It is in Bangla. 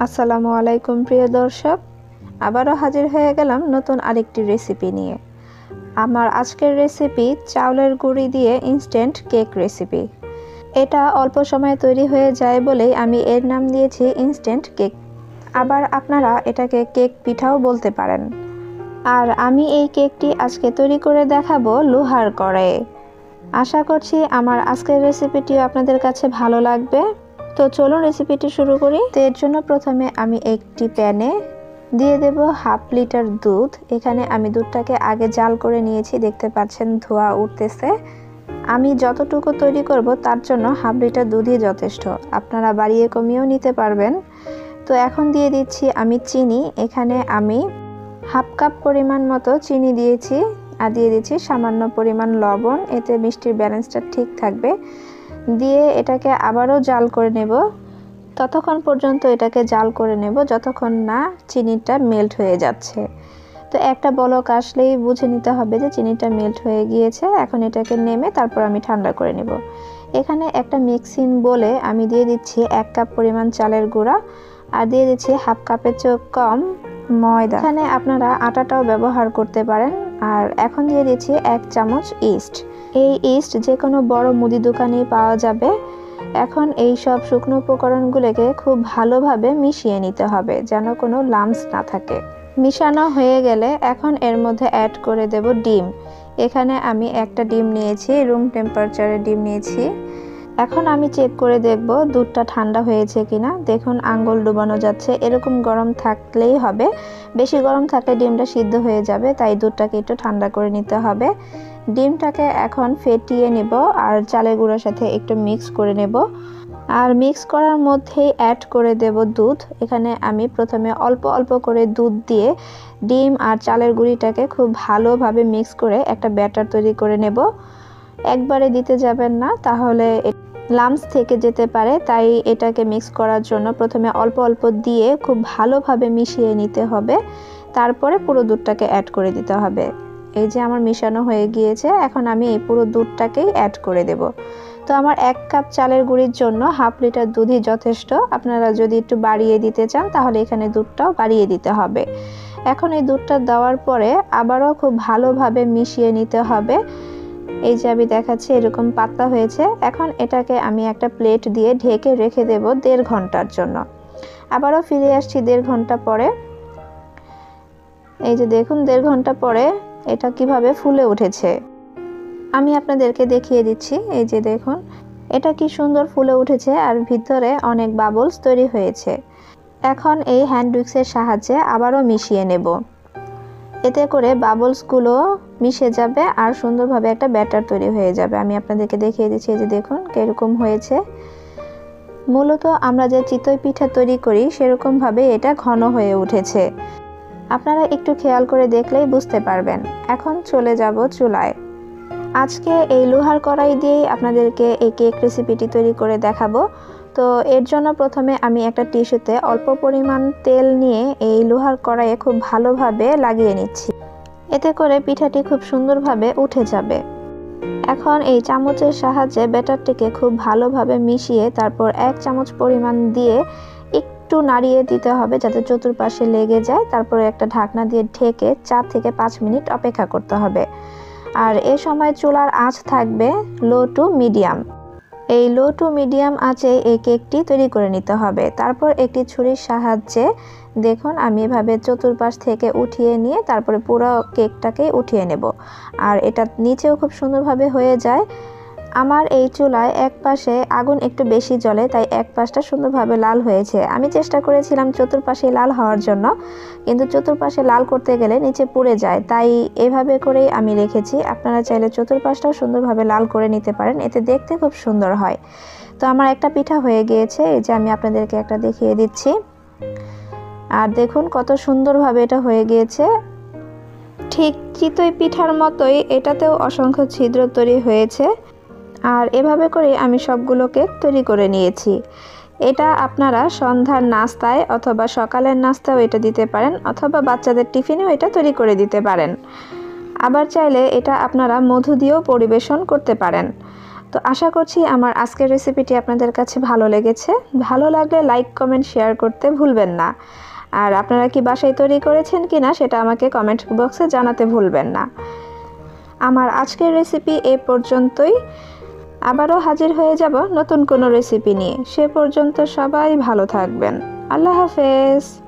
আসসালামু আলাইকুম প্রিয় দর্শক, আবারও হাজির হয়ে গেলাম নতুন আরেকটি রেসিপি নিয়ে। আমার আজকের রেসিপি চাউলের গুঁড়ি দিয়ে ইনস্ট্যান্ট কেক রেসিপি। এটা অল্প সময়ে তৈরি হয়ে যায় বলেই আমি এর নাম দিয়েছি ইনস্ট্যান্ট কেক। আবার আপনারা এটাকে কেক পিঠাও বলতে পারেন। আর আমি এই কেকটি আজকে তৈরি করে দেখাবো লোহার কড়াইয়ে। আশা করছি আমার আজকের রেসিপিটিও আপনাদের কাছে ভালো লাগবে। তো চলুন রেসিপিটি শুরু করি। তো এর জন্য প্রথমে আমি একটি প্যানে দিয়ে দেব হাফ লিটার দুধ। এখানে আমি দুধটাকে আগে জাল করে নিয়েছি, দেখতে পাচ্ছেন ধোঁয়া উঠতেছে। আমি যতটুকু তৈরি করব তার জন্য হাফ লিটার দুধই যথেষ্ট, আপনারা বাড়িয়ে কমিয়েও নিতে পারবেন। তো এখন দিয়ে দিচ্ছি আমি চিনি। এখানে আমি হাফ কাপ পরিমাণ মতো চিনি দিয়েছি, আর দিয়ে দিচ্ছি সামান্য পরিমাণ লবণ, এতে মিষ্টির ব্যালেন্সটা ঠিক থাকবে। দিয়ে এটাকে আবারও জাল করে নেব। ততক্ষণ পর্যন্ত এটাকে জাল করে নেব যতক্ষণ না চিনিটা মেল্ট হয়ে যাচ্ছে। তো একটা বলক আসলেই বুঝে নিতে হবে যে চিনিটা মেল্ট হয়ে গিয়েছে। এখন এটাকে নেমে তারপর আমি ঠান্ডা করে নেব। এখানে একটা মিক্সিং বলে আমি দিয়ে দিচ্ছি 1 কাপ পরিমাণ চালের গুঁড়া, আর দিয়ে দিচ্ছি হাফ কাপের চেয়ে কম ময়দা। এখানে আপনারা আটাটাও ব্যবহার করতে পারেন। আর এখন দিয়ে দিচ্ছি 1 চামচ ইস্ট। এই ইস্ট যে কোনো বড় মুদি দোকানেই পাওয়া যাবে। এখন এই সব শুকনো উপকরণগুলোকে খুব ভালোভাবে মিশিয়ে নিতে হবে যেন কোনো লাম্পস না থাকে। মিশানো হয়ে গেলে এখন এর মধ্যে অ্যাড করে দেব ডিম। এখানে আমি একটা ডিম নিয়েছি, রুম টেম্পারেচারের ডিম নিয়েছি। এখন আমি চেক করে দেখব দুধটা ঠান্ডা হয়েছে কিনা। দেখুন আঙ্গুল ডুবানো যাচ্ছে, এরকম গরম থাকলেই হবে। বেশি গরম থাকলে ডিমটা সিদ্ধ হয়ে যাবে, তাই দুধটাকে একটু ঠান্ডা করে নিতে হবে। ডিমটাকে এখন ফেটিয়ে নেব আর চালের গুঁড়োর সাথে একটু মিক্স করে নেব। আর মিক্স করার মধ্যেই অ্যাড করে দেব দুধ। এখানে আমি প্রথমে অল্প অল্প করে দুধ দিয়ে ডিম আর চালের গুঁড়িটাকে খুব ভালোভাবে মিক্স করে একটা ব্যাটার তৈরি করে নেব। একবারে দিতে যাবেন না, তাহলে লাম্পস থেকে যেতে পারে। তাই এটাকে মিক্স করার জন্য প্রথমে অল্প অল্প দিয়ে খুব ভালোভাবে মিশিয়ে নিতে হবে, তারপরে পুরো দুধটাকে অ্যাড করে দিতে হবে। এই যে আমার মিশানো হয়ে গিয়েছে, এখন আমি এই পুরো দুধটাকেই অ্যাড করে দেব। তো আমার 1 কাপ চালের গুঁড়ির জন্য হাফ লিটার দুধই যথেষ্ট। আপনারা যদি একটু বাড়িয়ে দিতে চান তাহলে এখানে দুধটাও বাড়িয়ে দিতে হবে। এখন এই দুধটা দেওয়ার পরে আবারও খুব ভালোভাবে মিশিয়ে নিতে হবে। এই যে আমি দেখাচ্ছি এরকম পাতলা হয়েছে। এখন এটাকে আমি একটা প্লেট দিয়ে ঢেকে রেখে দেব 1.5 ঘন্টার জন্য। আবারও ফিরে আসছি 1.5 ঘন্টা পরে। এই যে দেখুন 1.5 ঘন্টা পরে এটা কিভাবে ফুলে উঠেছে আমি আপনাদেরকে দেখিয়ে দিচ্ছি। এই যে দেখুন এটা কি সুন্দর ফুলে উঠেছে আর ভিতরে অনেক বাবলস তৈরি হয়েছে। এখন এই হ্যান্ড উইক্সের সাহায্যে আবারও মিশিয়ে নেব, এতে করে বাবলসগুলো মিশে যাবে আর সুন্দরভাবে একটা ব্যাটার তৈরি হয়ে যাবে। আমি আপনাদেরকে দেখিয়ে দিচ্ছি, এই যে দেখুন কিরকম হয়েছে। মূলত আমরা যে চিতই পিঠা তৈরি করি সেরকমভাবে এটা ঘন হয়ে উঠেছে। আপনারা একটু খেয়াল করে দেখলেই বুঝতে পারবেন। এখন চলে যাব চুলায়। আজকে এই লোহার কড়াই দিয়েই আপনাদেরকে এই কেক রেসিপিটি তৈরি করে দেখাবো। তো এর জন্য প্রথমে আমি একটা টিস্যুতে অল্প পরিমাণ তেল নিয়ে এই লোহার কড়াইয়ে খুব ভালোভাবে লাগিয়ে নিচ্ছি, এতে করে পিঠাটি খুব সুন্দরভাবে উঠে যাবে। এখন এই চামচের সাহায্যে ব্যাটারটিকে খুব ভালোভাবে মিশিয়ে তারপর 1 চামচ পরিমাণ দিয়ে একটু নাড়িয়ে দিতে হবে যাতে চতুর্পাশে লেগে যায়। তারপরে একটা ঢাকনা দিয়ে ঢেকে 4 থেকে 5 মিনিট অপেক্ষা করতে হবে। আর এ সময় চুলার আঁচ থাকবে লো টু মিডিয়াম। এই লো টু মিডিয়াম আঁচে এই কেকটি তৈরি করে নিতে হবে। তারপর একটি ছুরির সাহায্যে দেখুন আমি এভাবে চতুর্পাশ থেকে উঠিয়ে নিয়ে তারপরে পুরো কেকটাকে উঠিয়ে নেব। আর এটা নিচেও খুব সুন্দরভাবে হয়ে যায়। আমার এই চুলায় এক পাশে আগুন একটু বেশি জ্বলে, তাই এক পাশটা সুন্দরভাবে লাল হয়েছে। আমি চেষ্টা করেছিলাম চতুর্পাশে লাল হওয়ার জন্য, কিন্তু চতুর্পাশে লাল করতে গেলে নিচে পুড়ে যায়, তাই এভাবে করেই আমি রেখেছি। আপনারা চাইলে চতুর্পাশটাও সুন্দরভাবে লাল করে নিতে পারেন, এতে দেখতে খুব সুন্দর হয়। তো আমার একটা পিঠা হয়ে গিয়েছে, এই যে আমি আপনাদেরকে একটা দেখিয়ে দিচ্ছি। আর দেখুন কত সুন্দরভাবে এটা হয়ে গিয়েছে। ঠিক চিতই পিঠার মতোই এটাতেও অসংখ্য ছিদ্র তৈরি হয়েছে। আর এভাবে করে আমি সবগুলো কেক তৈরি করে নিয়েছি। এটা আপনারা সন্ধ্যার নাস্তায় অথবা সকালের নাস্তাও এটা দিতে পারেন, অথবা বাচ্চাদের টিফিনেও এটা তৈরি করে দিতে পারেন। আবার চাইলে এটা আপনারা মধু দিয়েও পরিবেশন করতে পারেন। তো আশা করছি আমার আজকের রেসিপিটি আপনাদের কাছে ভালো লেগেছে। ভালো লাগলে লাইক, কমেন্ট, শেয়ার করতে ভুলবেন না। আর আপনারা কি বাসায় তৈরি করেছেন কিনা সেটা আমাকে কমেন্ট বক্সে জানাতে ভুলবেন না। আমার আজকের রেসিপি এ পর্যন্তই। আবারও হাজির হয়ে যাব নতুন কোনো রেসিপি নিয়ে। সে পর্যন্ত সবাই ভালো থাকবেন। আল্লাহ হাফেজ।